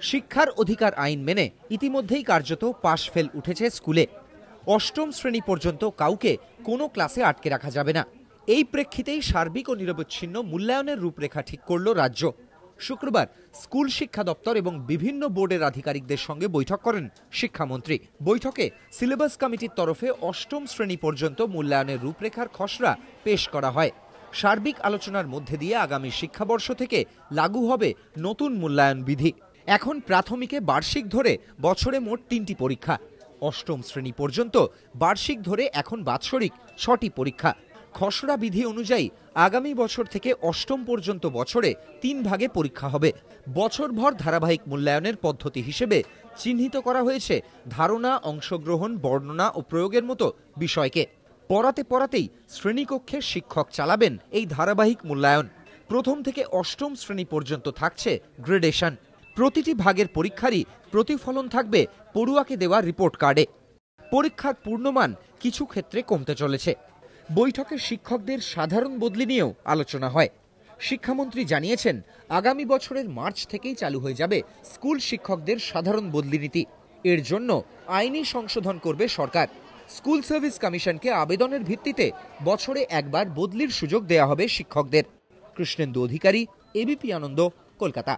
শিক্ষার অধিকার আইন মেনে ইতিমধ্যেই কার্যত পাশ ফেল উঠেছে স্কুলে। অষ্টম শ্রেণী পর্যন্ত কাউকে কোনো ক্লাসে আটকে রাখা যাবে না। এই প্রেক্ষিতেই সার্বিক ও নিরবচ্ছিন্ন মূল্যায়নের রূপরেখা ঠিক করল রাজ্য। শুক্রবার স্কুল শিক্ষা দপ্তর এবং বিভিন্ন বোর্ডের আধিকারিকদের সঙ্গে বৈঠক করেন শিক্ষামন্ত্রী। বৈঠকে সিলেবাস কমিটির তরফে অষ্টম শ্রেণী পর্যন্ত মূল্যায়নের রূপরেখার খসড়া পেশ করা হয়। সার্বিক আলোচনার মধ্যে দিয়ে আগামী শিক্ষাবর্ষ থেকে লাগু হবে নতুন মূল্যায়ন বিধি। এখন প্রাথমিকে বার্ষিক ধরে বছরে মোট 3টি পরীক্ষা। অষ্টম শ্রেণী পর্যন্ত বার্ষিক ধরে এখন বাৎসরিক 6টি পরীক্ষা। খসড়া বিধি অনুযায়ী আগামী বছর থেকে অষ্টম পর্যন্ত বছরে 3 ভাগে পরীক্ষা হবে। বছরভর ধারাবাহিক মূল্যায়নের পদ্ধতি হিসেবে চিহ্নিত করা হয়েছে ধারণা, অংশগ্রহণ, বর্ণনা ও প্রয়োগের মতো বিষয়কে। পড়াতে পড়াতেই শ্রেণীকক্ষে শিক্ষক চালাবেন এই ধারাবাহিক মূল্যায়ন। প্রথম থেকে অষ্টম শ্রেণী পর্যন্ত থাকছে গ্রেডেশন। প্রতিটি ভাগের পরীক্ষারই প্রতিফলন থাকবে পড়ুয়াকে দেওয়া রিপোর্ট কার্ডে। পরীক্ষার পূর্ণমান কিছু ক্ষেত্রে কমতে চলেছে। বৈঠকে শিক্ষকদের সাধারণ বদলি নিয়েও আলোচনা হয়। শিক্ষামন্ত্রী জানিয়েছেন, আগামী বছরের মার্চ থেকেই চালু হয়ে যাবে স্কুল শিক্ষকদের সাধারণ বদলি নীতি। এর জন্য আইনি সংশোধন করবে সরকার। স্কুল সার্ভিস কমিশনকে আবেদনের ভিত্তিতে বছরে একবার বদলির সুযোগ দেওয়া হবে শিক্ষকদের। কৃষ্ণেন্দু অধিকারী, এবিপি আনন্দ, কলকাতা।